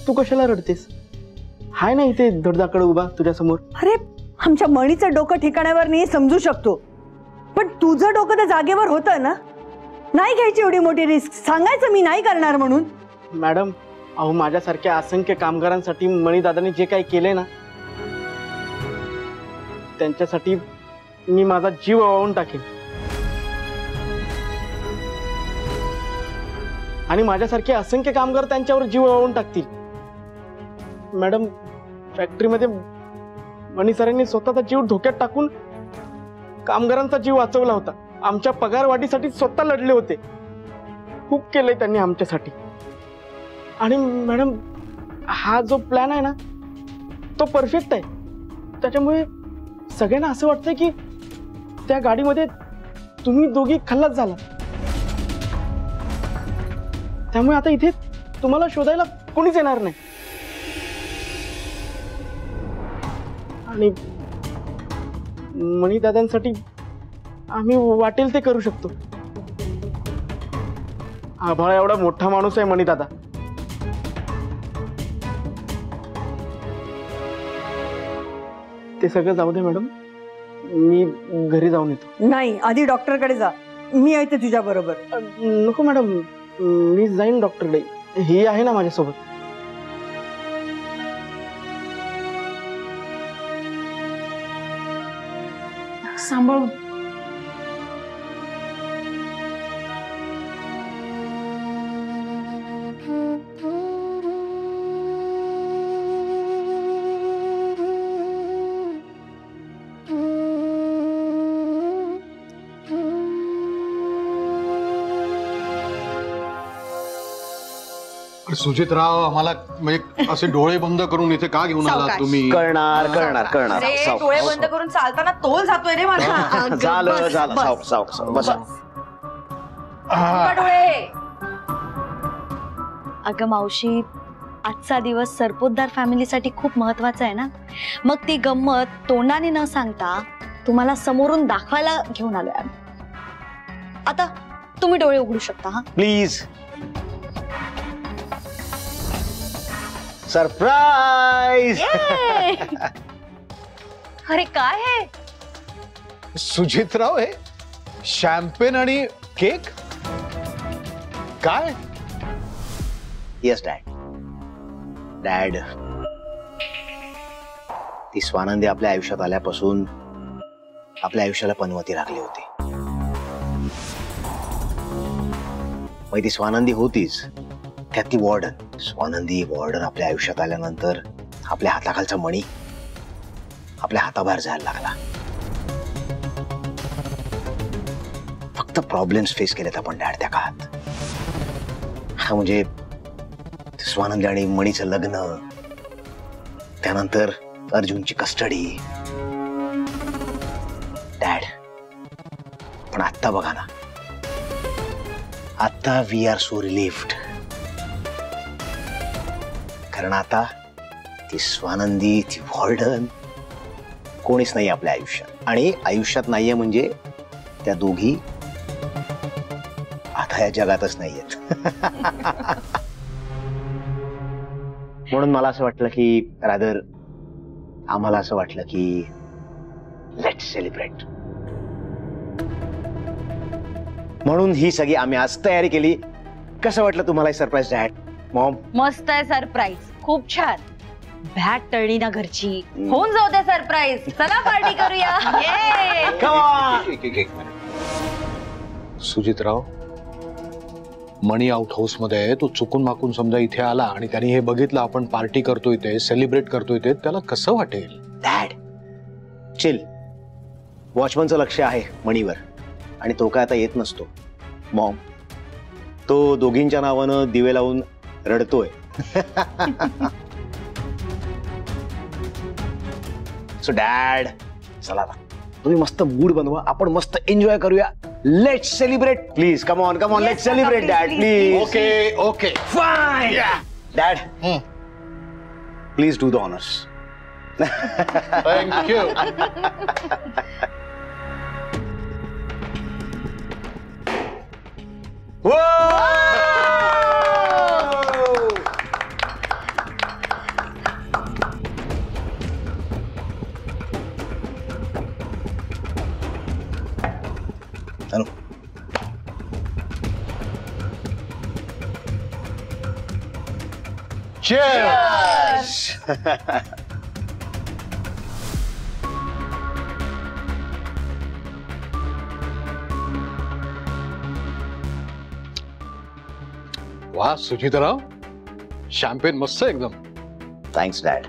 तू कशाला रडतेस? हाय ना इथे धडधाकड उभा तुझ्या समोर. अरे आमच्या मणीचं डोकं ठिकाणावर नाही समजू शकतो, पण तुझं डोकं तर जागेवर होतं ना. नाही घ्यायची एवढी मोठी रिस्क. सांगायचं मी नाही करणार म्हणून. मॅडम अहो माझ्यासारख्या असंख्य कामगारांसाठी मणिदादांनी जे काही केले ना त्यांच्यासाठी मी माझा जीव ओवाळून टाकेन. आणि माझ्यासारखे असंख्य कामगार त्यांच्यावर जीव ओवाळून टाकतील. मॅडम फॅक्टरीमध्ये मणी सरांनी स्वतःचा जीव धोक्यात टाकून कामगारांचा जीव वाचवला होता. आमच्या पगार वाढीसाठी स्वतः लढले होते. खूप केलंय त्यांनी आमच्यासाठी. आणि मॅडम हा जो प्लॅन आहे ना तो परफेक्ट आहे. त्याच्यामुळे सगळ्यांना असं वाटतंय की त्या गाडीमध्ये तुम्ही दोघी खल्लास झाला. त्यामुळे आता इथे तुम्हाला शोधायला कोणीच येणार नाही. आणि मणिदादांसाठी आम्ही वाटेल ते करू शकतो. आभाळ एवढा मोठा माणूस आहे मणिदादा. ते सगळं जाऊ दे मॅडम, मी घरी जाऊन येतो. नाही, आधी डॉक्टरकडे जा. मी येते तुझ्या बरोबर. नको मॅडम, मी जाईन डॉक्टरकडे. ही आहे ना माझ्यासोबत. सांभाळून. सुजितराव, आम्हाला म्हणजे असे डोळे बंद करून इथे का घेऊन आलात तुम्ही? कळणार कळणार कळणार. डोळे बंद करून चालताना तोल जातोय रे माझा. झालं झालं, बसा. डोळे. अगं मावशी, आजचा दिवस सरपोतदार फॅमिलीसाठी खूप महत्वाचा आहे ना. मग ती गंमत तोंडाने न सांगता तुम्हाला समोरून दाखवायला घेऊन आलोय. आता तुम्ही डोळे उघडू शकता. हा प्लीज. सरप्राईज. अरे काय आहे? सुजितराव, हे शॅम्पेन आणि केक काय? येस डॅड, ती स्वानंदी आपल्या आयुष्यात आल्यापासून आपल्या आयुष्याला पनवती लागली होती. मग ती स्वानंदी होतीच, त्यात ती वॉर्डन. स्वानंदी वॉर्डन आपल्या आयुष्यात आल्यानंतर आपल्या हाताखालचा मणी आपल्या हाताबाहेर जायला लागला. फक्त प्रॉब्लेम्स फेस केलेत आपण डॅड त्या काळात. हा म्हणजे स्वानंदी आणि मणीचं लग्न, त्यानंतर अर्जुनची कस्टडी. डॅड, पण आत्ता बघा ना, आता वी आर सो रिलीव्ड. कारण आता ती स्वानंदी, ती वॉर्डन कोणीच नाही आपल्या आयुष्यात. आणि आयुष्यात नाहीये म्हणजे त्या दोघी आता या जगातच नाहीयेत. म्हणून मला असं वाटलं की रादर आम्हाला असं वाटलं की लेट्स सेलिब्रेट. म्हणून ही सगळी आम्ही आज तयारी केली. कसं वाटलं तुम्हाला सरप्राईज डॅड, मॉम? मस्त आहे सरप्राईज, खूप छान. भॅट तळली ना घरची. होऊन जाऊ दे सरप्राईज. चला पार्टी करूया. सुजितराव, मणी आउट हाऊस मध्ये तो चुकून माकून समजा इथे आला आणि त्याने हे बघितलं आपण पार्टी करतोय ते, सेलिब्रेट करतोय ते, त्याला कसं वाटेल? Dad chill. वॉचमनचं लक्ष आहे मणीवर आणि तो काय आता येत नसतो. मॉम, तो दोघींच्या नावानं दिवे लावून रडतोय. सो डॅड, चला ना, तुम्ही मस्त मूड बनवा, आपण मस्त एन्जॉय करूया. Let's celebrate please. Come on let's celebrate dad please. Okay fine dad, please do the honours. Thank you. Cheers! वा सुचिताराव, शॅम्पेन मस्त आहे एकदम. Thanks dad.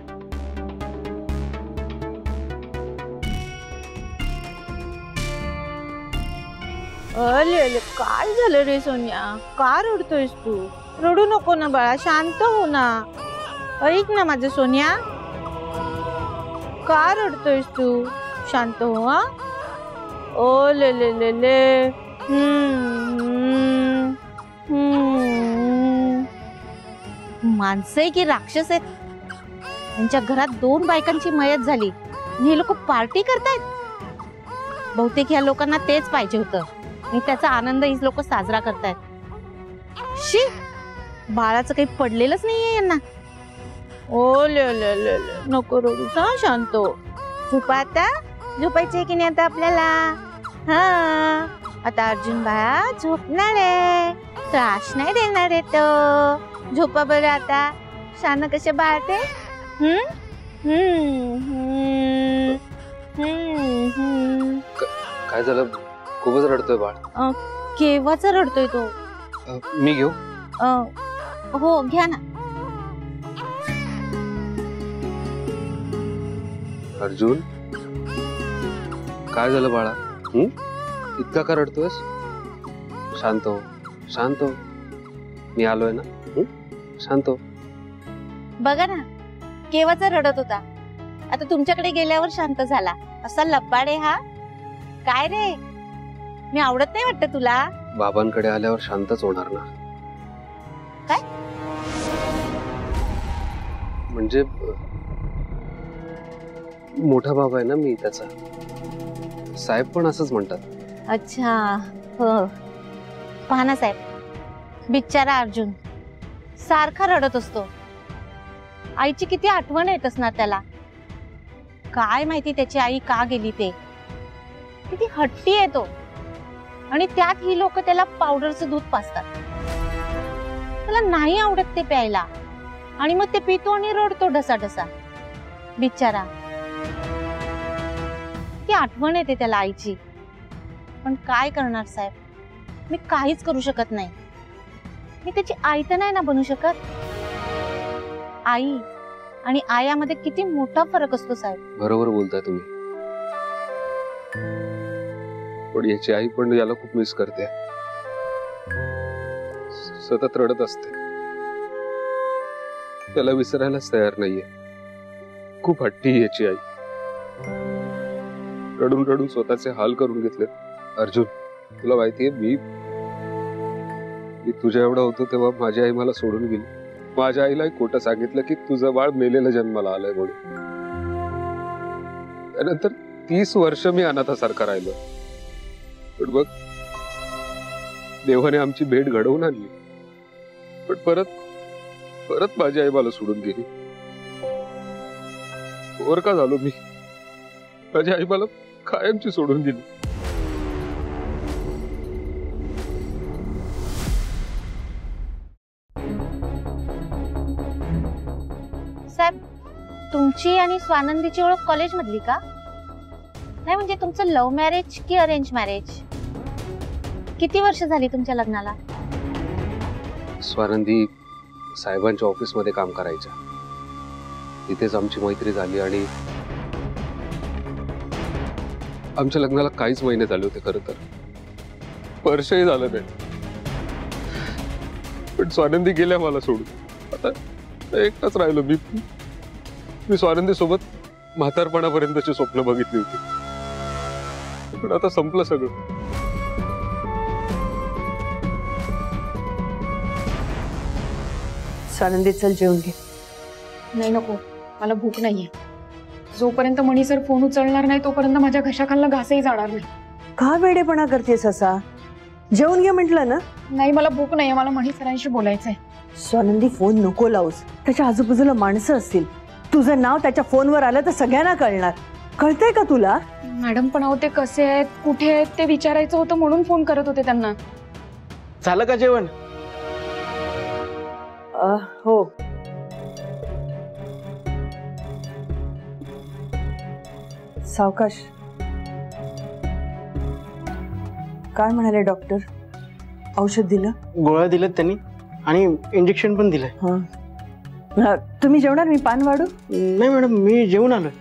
अरे काय झालं रे सोनिया, का रडतोयस तू? रडू नको ना बाळा, शांत हो ना. ऐक ना माझं सोनिया, का रडतोयस तू? शांत हो. हा ओ ले ले ले ले. माणसं आहे की राक्षस आहेत? त्यांच्या घरात 2 बायकांची मयत झाली आणि हे लोक पार्टी करतायत. बहुतेक ह्या लोकांना तेच पाहिजे होतं आणि त्याचा आनंद ही लोक साजरा करतायत. शी, बाळाचं काही पडलेलंच नाहीये यांना. ओ ले ले ले ले, नको रडू, शांत हो. झोपा आता. झोपायचे की नाही आता आपल्याला? हा, आता अर्जुन बाळा झोपणार आहे, त्रास नाही देणार आहे तो. झोपा बरं आता. शान कसे बाळते? काय झालं? खूपच रडतोय बाळ. केव्हाचा रडतोय तो? मी घेऊ? हो घ्या ना. अर्जुन, काय झालं बाळा? इतका का रडतोयस? शांत हो, शांत हो. मी आलोय ना. शांत हो. बघा ना, केव्हाचा रडत होता, आता तुमच्याकडे गेल्यावर शांत झाला. असा लब्बाडे हा. काय रे, मी आवडत नाही वाटत तुला? बाबांकडे आल्यावर शांतच होणार ना. काय? म्हणजे मोठा बाबा आहे ना मी त्याचा. साहेब पण असंच म्हणतात. अच्छा, हो. पहा ना साहेब, बिचारा अर्जुन सारखा रडत असतो. आईची किती आठवण येत असणार त्याला. काय माहिती त्याची आई का गेली ते. किती हट्टी आहे तो. आणि त्यात ही लोक त्याला पावडरचं दूध पाजतात. त्याला नाही आवडत ते प्यायला आणि मग ते पितो आणि रडतो ढसाढसा. बिचारा, ती आठवण येते त्याला आईची. पण काय करणार साहेब, मी काहीच करू शकत नाही. मी त्याची आई तर नाही ना बनू शकत. आई आणि आयामध्ये किती मोठा फरक असतो साहेब. बरोबर बोलताय तुम्ही. पण याची आई पण याला खूप मिस करते. सतत रडत असते. त्याला विसरायलाच तयार नाहीये. खूप हट्टी याची आई. रडून रडून स्वतःचे हाल करून घेतले. अर्जुन, तुला माहितीये, मी तुझ्या एवढा होतो तेव्हा माझी आई मला सोडून गेली. माझ्या आईला खोटं सांगितलं की तुझं बाळ मेलेलं जन्माला आलंय म्हणून. त्यानंतर 30 वर्ष मी अनाथासारखा राहिलो. पण बघ, देवाने आमची भेट घडवून आणली. पण परत माझी आई मला सोडून गेली. वर का झालो मी? माझी आई मला कायमची सोडून गेली. साहेब, तुमची आणि स्वानंदीची ओळख कॉलेज मधली का? नाही म्हणजे तुमचं लव्ह मॅरेज की अरेंज मॅरेज? किती वर्ष झाली तुमच्या लग्नाला? स्वानंदी साहेबांच्या ऑफिस मध्ये काम करायच्या. तिथेच आमची मैत्री झाली आणि आमच्या लग्नाला काहीच महिने झाले होते. खरं तर वर्षही झालं नाही. पण स्वानंदी गेल्या मला सोडून. आता एकटाच राहिलो मी. स्वानंदी सोबत म्हातारपणापर्यंतची स्वप्न बघितली होती. पण आता संपलं सगळं. स्वानंदी, चल जेवून घे. नाही नको, मला भूक नाहीये. जोपर्यंत मणी सर फोन उचलणार नाही तोपर्यंत माझ्या घशाखालनं घासही जाणार नाही. का वेडेपणा करतेस असा? जेवून घे म्हटलं ना. नाही, मला भूक नाहीये. मला मणी सरांशी बोलायचंय. स्वानंदी, फोन नको लावूस. त्याच्या आजूबाजूला माणसं असतील. तुझं नाव त्याच्या फोनवर आलं तर सगळ्यांना कळणार. कळतंय का तुला? मॅडम, पण अहो ते कसे आहेत, कुठे आहेत ते विचारायचं होतं म्हणून फोन करत होते त्यांना. झालं का जेवण? हो, सावकाश. काय म्हणाले डॉक्टर? औषध दिलं? गोळ्या दिल्यात त्यांनी आणि इंजेक्शन पण दिलंय. तुम्ही जेवणार? मी पान वाढू? नाही मॅडम, मी जेवून आलोय.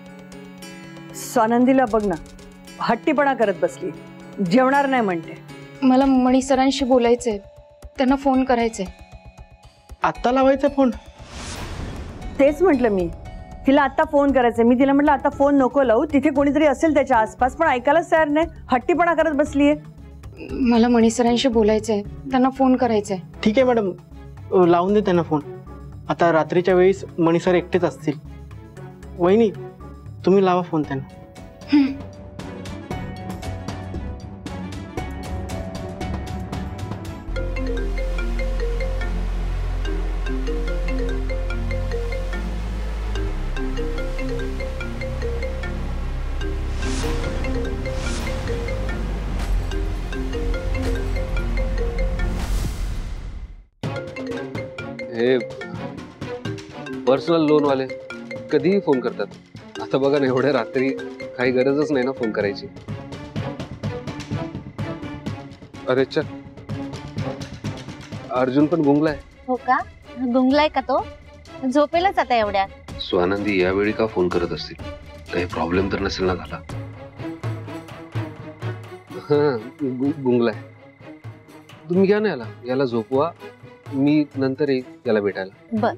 स्वानंदीला बघ ना, हट्टीपणा करत बसली, जेवणार नाही म्हणते. मला मणी सरांशी बोलायचंय, त्यांना फोन करायचंय. आत्ता लावायचा फोन? तेच म्हटलं मी, तिला आता फोन करायचंय. मी तिला म्हटलं आता फोन नको लावू, तिथे कोणीतरी असेल त्याच्या आसपास, पण ऐकायलाच तयार नाही, हट्टीपणा करत बसलीये. मला मणी सरांशी बोलायचंय, त्यांना फोन करायचंय. ठीक आहे मॅडम, लावून दे त्यांना फोन. आता रात्रीच्या वेळेस मणी सर एकटेच असतील. वहिनी, तुम्ही लावा फोन त्यांना. हे पर्सनल लोन वाले कधीही फोन करतात. आता बघा ना, एवढ्या रात्री काही गरजच नाही ना फोन करायची. अरे च अर्जुन पण गुंगलाय. हो का? गुंगलाय का तो? झोपेलच आता एवढ्यात. स्वानंदी यावेळी का फोन करत असतील? काही प्रॉब्लेम तर नसेल ना झाला? हा, गुंगलाय. तुम्ही घ्या ना याला झोपवा, मी नंतर येईल याला भेटायला. बर.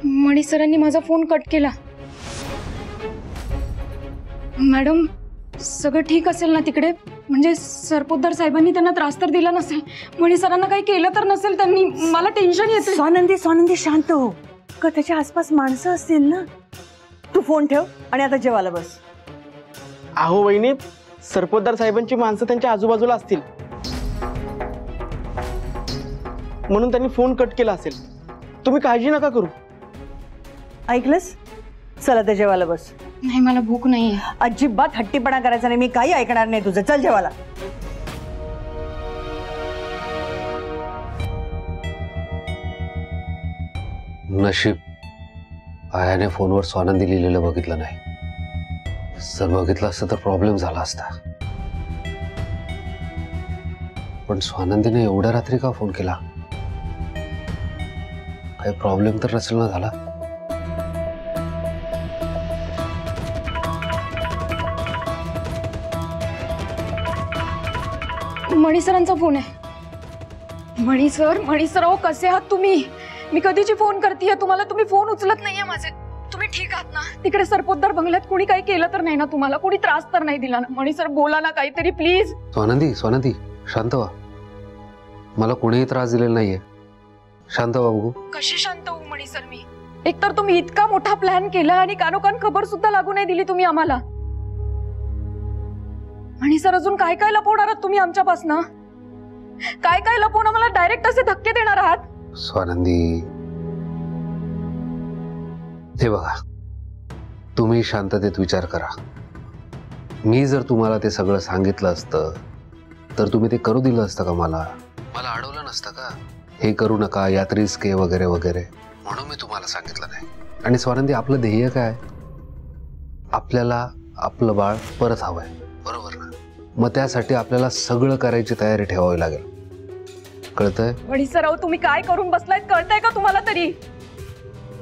मणी सरांनी माझा फोन कट केला. मॅडम, सगळं ठीक असेल ना तिकडे? म्हणजे सरपोतदार साहेबांनी त्यांना त्रास तर दिला नसेल? मणी सरांना काही केलं तर नसेल त्यांनी? मला टेन्शन येते. स्वानंदी शांत हो. का त्याच्या आसपास माणसं असतील ना? तू फोन ठेव आणि आता जेवायला बस. अहो वहिनी, सरपोतदार साहेबांची माणसं त्यांच्या आजूबाजूला असतील म्हणून त्यांनी फोन कट केला असेल. तुम्ही काळजी नका करू. ऐकलंस? चल आता जेवायला बस. नाही, मला भूक नाहीये. अजिबात हट्टीपणा करायचा नाही, मी काही ऐकणार नाही तुझं. चल जेवायला. नशीब आयाने फोनवर स्वानंदी लिहिलेलं बघितलं नाही. जर बघितलं असतं तर प्रॉब्लेम झाला असता. पण स्वानंदीने एवढ्या रात्री का फोन केला? काही प्रॉब्लेम तर नसेल ना झाला? मणी सरांचा फोन आहे. मणी सर, अहो कसे आहात तुम्ही? मी कधीची फोन करतेय तुम्हाला, तुम्ही फोन उचलत नाहीये माझे. तुम्ही ठीक आहात ना? तिकडे सरपोतदार बंगल्यात कोणी काही केलं तर नाही ना तुम्हाला? कोणी त्रास तर नाही दिला ना? मणी सर, बोला ना काहीतरी प्लीज. स्वानंदी शांत व्हा. मला कोणीही त्रास दिलेला नाहीये. शांत व्हा बघू. कशी शांत होऊ मणी सर मी? एकतर तुम्ही इतका मोठा प्लॅन केला आणि कानोकान खबर सुद्धा लागू नाही दिली तुम्ही आम्हाला. आणि सर, अजून काय काय लपवणार आहात तुम्ही आमच्यापासनं? काय काय लपवून आम्हाला डायरेक्ट असे धक्के देणार आहात? स्वानंदी, हे बघा, तुम्ही शांततेत विचार करा. मी जर तुम्हाला ते सगळं सांगितलं असतं तर तुम्ही ते करू दिलं असतं का? मला अडवलं नसतं का? हे करू नका, यात रिस्क आहे वगैरे वगैरे, म्हणून मी तुम्हाला सांगितलं नाही. आणि स्वानंदी, आपलं ध्येय काय? आपल्याला आपलं बाळ परत हवंय, बरोबर ना? मग त्यासाठी आपल्याला सगळं करायची तयारी ठेवावी लागेल. कळतंय? वडी सराव, तुम्ही काय करून बसलायत कळतंय का तुम्हाला तरी?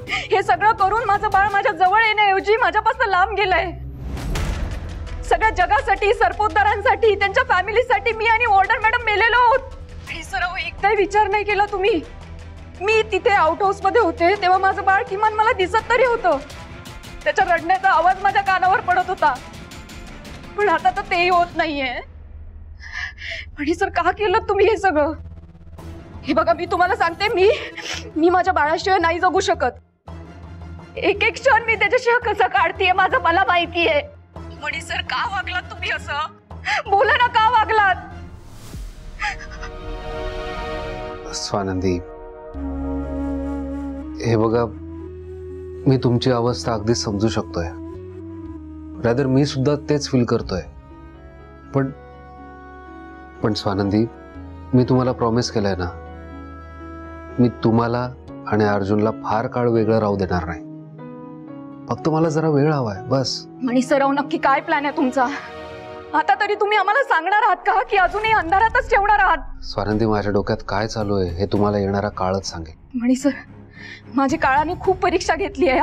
हे सगळं करून माझं बाळ माझ्या जवळ येण्याऐवजी माझ्यापासून लांब गेलंय. सगळ्या जगासाठी, सरपोतदारांसाठी, त्यांच्या फॅमिलीसाठी मी आणि वॉर्डर मॅडम मेलेलो आहोत. वडी सराव, एकदाही विचार नाही केला तुम्ही? मी तिथे आउट हाऊस मध्ये होते तेव्हा माझं बाळ किमान मला दिसत तरी होतं. त्याच्या रडण्याचा आवाज माझ्या कानावर पडत होता. पण आता तर तेही होत नाहीये. वडी सर, का केलं तुम्ही हे सगळं? हे बघा, मी तुम्हाला सांगते, मी माझ्या बाळाशिवाय नाही जगू शकत. एक एक क्षण मी त्याच्याशिवाय कसं काढतीये माझं मला माहितीये. वडी सर, का वागलात तुम्ही असं? बोला ना, का वागलात? स्वानंदी, हे बघा, मी तुमची अवस्था अगदी समजू शकतोय. रादर मी सुद्धा तेच फील करतोय. पण स्वानंदी, मी तुम्हाला प्रॉमिस केलंय ना, मी तुम्हाला आणि अर्जुनला फार काळ वेगळं राहू देणार नाही. फक्त मला जरा वेळ हवाय बस. मणी सराव, नक्की काय प्लॅन आहे तुमचा? आता तरी तुम्ही आम्हाला सांगणार आहात का, की अजूनही अंधारातच ठेवणार आहात? स्वानंदी, माझ्या डोक्यात काय चालू आहे हे तुम्हाला येणारा काळच सांगेल. मणी सर, माझी काळाने खूप परीक्षा घेतली आहे,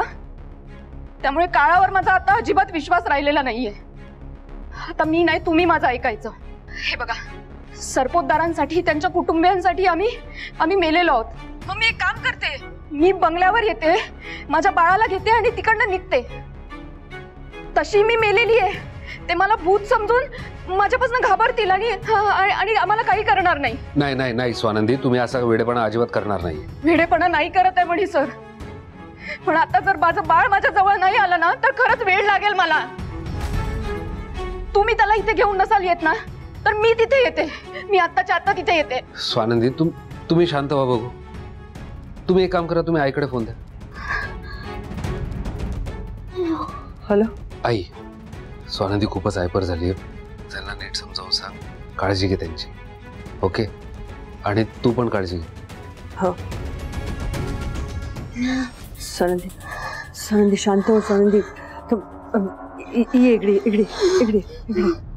त्यामुळे काळावर माझा आता अजिबात विश्वास राहिलेला नाहीये. आता मी नाही, तुम्ही माझं ऐकायचं. हे बघा, सरपोतदारांसाठी, त्यांच्या कुटुंबियांसाठी आम्ही मेलेलो आहोत. मग मी एक काम करते, मी बंगल्यावर येते, माझ्या बाळाला घेते आणि तिकडनं निघते. तशी मी मेलेली आहे. ते मला भूत समजून माझ्यापासून घाबरतील आणि आम्हाला काही करणार नाही. नाही नाही नाही स्वानंदी, तुम्ही असा वेडेपणा अजिबात करणार नाही. वेडेपणा नाही करत आहे मणी सर, पण आता जर माझं बाळ माझ्या जवळ नाही आलं ना, तर खरंच वेळ लागेल मला. तुम्ही त्याला इथे घेऊन नसाल येत ना, तर मी तिथे येते. मी आत्ताच्या आत्ता तिथे येते. स्वानंदी, तुम्ही शांत व्हा बघू. तुम्ही एक काम करा, तुम्ही आईकडे फोन द्या. हॅलो आई, स्वानंदी खूपच हायपर झाली आहे. त्यांना नीट समजावून सांग, काळजी घे त्यांची. ओके? आणि तू पण काळजी घे. हो. सनंदी, सनंदी शांत हो. सनंदी, ये इकडे इकडे इकडे इकडे.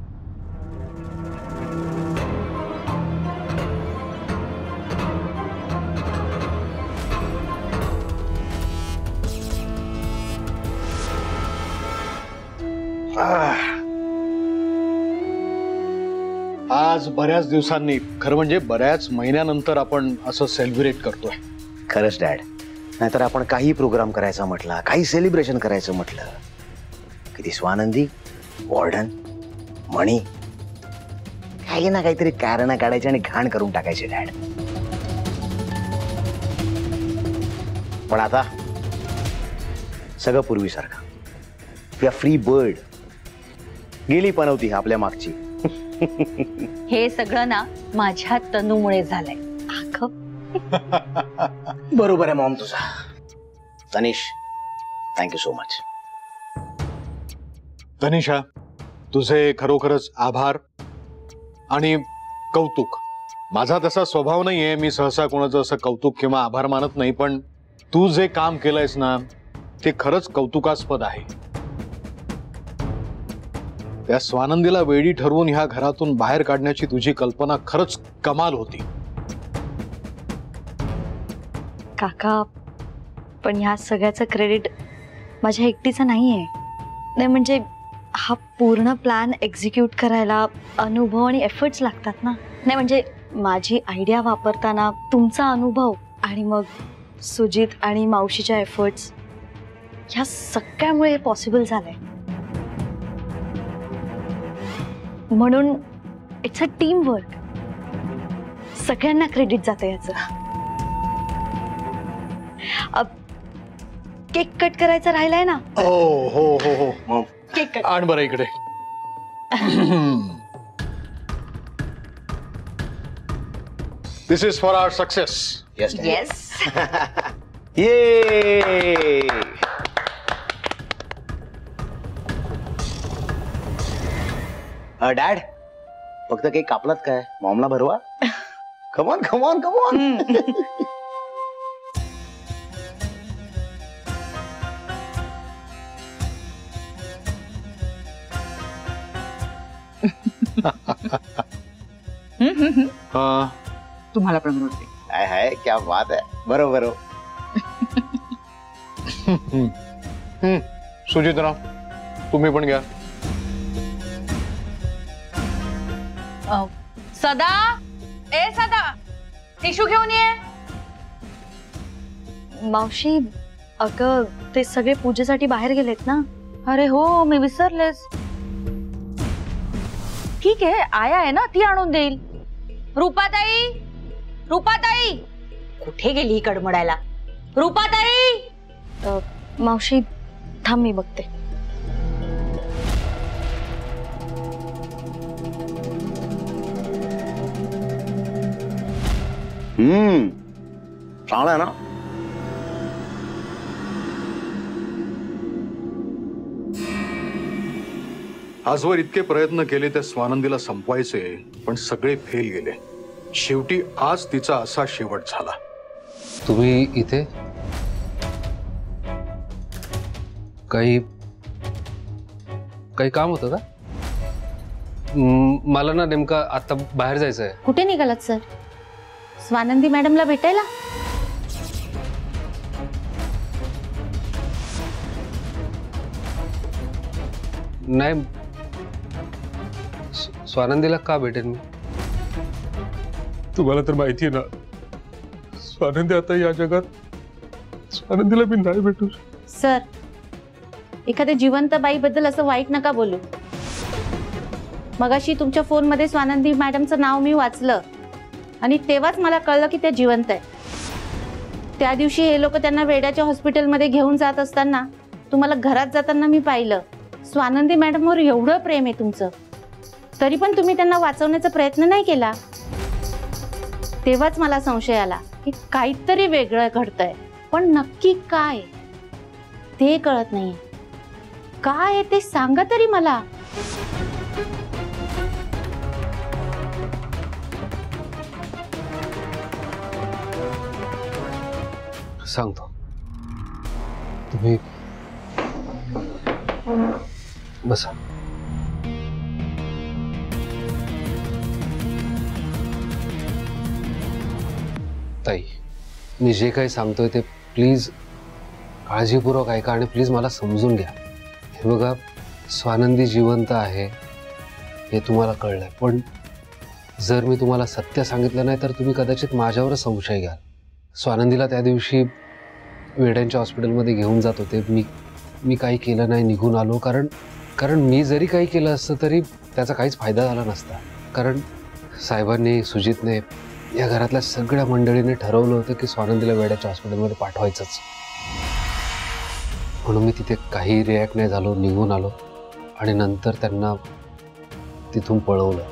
आज बऱ्याच दिवसांनी, खरं म्हणजे बऱ्याच महिन्यानंतर आपण असं सेलिब्रेट करतोय. खरंच डॅड, नाहीतर आपण काही प्रोग्राम करायचा म्हटला, काही सेलिब्रेशन करायचं म्हटलं, किती स्वानंदी, वॉर्डन, मणी काही ना काहीतरी कारण काढायचे आणि घाण करून टाकायचे डॅड. पण आता सगळं पूर्वीसारखं. We are free bird. गेली पनवती आपल्या मागची. हे सगळं ना माझ्या तनूमुळे झालंय. बरोबर आहे मॉम तुझा. Tanish, thank you so much. Tanisha, तुझे खरोखरच आभार आणि कौतुक. माझा तसा स्वभाव नाहीये, मी सहसा कोणाचं असं कौतुक किंवा आभार मानत नाही, पण तू जे काम केलंयस ना, ते खरंच कौतुकास्पद आहे. त्या स्वानंदीला वेडी ठरवून ह्या घरातून बाहेर काढण्याची तुझी कल्पना खरंच कमाल होती. काका, पण ह्या सगळ्याचं क्रेडिट माझ्या एकटीचं नाहीये. नाही म्हणजे हा पूर्ण प्लॅन एक्झिक्यूट करायला अनुभव आणि एफर्ट्स लागतात ना. नाही म्हणजे माझी आयडिया वापरताना तुमचा अनुभव आणि मग सुजित आणि मावशीच्या एफर्ट्स, ह्या सगळ्यामुळे पॉसिबल झालंय. म्हणून इट्स अ टीम वर्क. सगळ्यांना क्रेडिट जातं याचं. केक कट करायचा राहिलाय ना. हो हो हो हो मग केक कट आण बरं इकडे. This is for our success. Yes yes. ये डॅड, फक्त केक कापलात काय? मॉमला भरवा. Come on come on come on. तुम्हाला पण बनवते. हाय हाय, क्या बात आहे. बरोबर. सुजितराव, तुम्ही पण घ्या. सदा, ए सदा, टिश्यू घेऊन ये. मावशी, अगं ते सगळे पूजेसाठी बाहेर गेलेत ना. अरे हो, मी विसरलेस. ठीक आहे, आया आहे ना, ती आणून देईल. रूपाताई, रूपाताई कुठे गेली कडमडायला? रूपाताई. मावशी थांब, मी बघते. चांगला आहे ना. आजवर इतके प्रयत्न केले त्या स्वानंदीला संपवायचे, पण सगळे फेल गेले. शेवटी आज तिचा असा शेवट झाला. तुम्ही इथे काही काम होतं का? मला ना नेमका आता बाहेर जायचं आहे. कुठे निघालात सर? स्वानंदी मॅडमला भेटायला? नाही, स्वानंदीला का भेटेन मी? तुम्हाला तर माहिती आहे ना, स्वानंदी आता या जगात, स्वानंदीला मी नाही भेटू. सर, एखाद्या जिवंत बाईबद्दल असं वाईट नका बोलू. मगाशी तुमच्या फोनमध्ये स्वानंदी मॅडमचं नाव मी वाचलं आणि तेव्हाच मला कळलं की त्या जिवंत आहे. त्या दिवशी हे लोक त्यांना वेड्याच्या हॉस्पिटलमध्ये घेऊन जात असताना तुम्हाला घरात जाताना मी पाहिलं. स्वानंदी मॅडमवर एवढं प्रेम आहे तुमचं, तरी पण तुम्ही त्यांना वाचवण्याचा प्रयत्न नाही केला. तेव्हाच मला संशय आला की काहीतरी वेगळं घडतंय, पण नक्की काय ते कळत नाहीये. काय आहे ते सांगा तरी मला. सांगतो. तुम्ही बसा. ताई, मी जे काही सांगतोय ते प्लीज काळजीपूर्वक ऐका आणि प्लीज मला समजून घ्या. हे बघा, स्वानंदी जिवंत आहे हे तुम्हाला कळलंय, पण जर मी तुम्हाला सत्य सांगितलं नाही तर तुम्ही कदाचित माझ्यावरच संशय घ्याल. स्वानंदीला त्या दिवशी वेड्यांच्या हॉस्पिटलमध्ये घेऊन जात होते. मी काही केलं नाही, निघून आलो. कारण मी जरी काही केलं असतं तरी त्याचा काहीच फायदा झाला नसता. कारण साहेबांनी, सुजितने, या घरातल्या सगळ्या मंडळीने ठरवलं होतं की स्वानंदीला वेड्याच्या हॉस्पिटलमध्ये पाठवायचंच. म्हणून मी तिथे काही रिॲक्ट नाही झालो, निघून आलो आणि नंतर त्यांना तिथून पळवलं.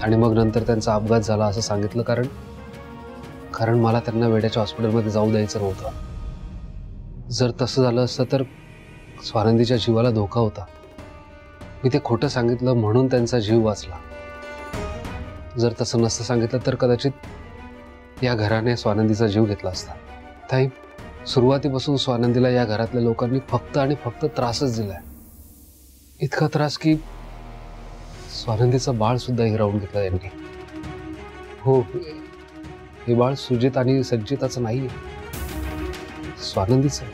आणि मग नंतर त्यांचा अपघात झाला असं सांगितलं, कारण मला त्यांना वेड्याच्या हॉस्पिटलमध्ये जाऊ द्यायचं नव्हतं. जर तसं झालं असतं तर स्वानंदीच्या जीवाला धोका होता. मी ते खोटं सांगितलं म्हणून त्यांचा जीव वाचला. जर तसं नसतं सांगितलं तर कदाचित या घराने स्वानंदीचा जीव घेतला असता. ताई, सुरुवातीपासून स्वानंदीला या घरातल्या लोकांनी फक्त आणि फक्त त्रासच दिलाय. इतका त्रास की स्वानंदीचं बाळ सुद्धा हिरावून घेतलं यांनी. हो, हे बाळ सुजित आणि संचिताचं नाहीये, स्वानंदीचं.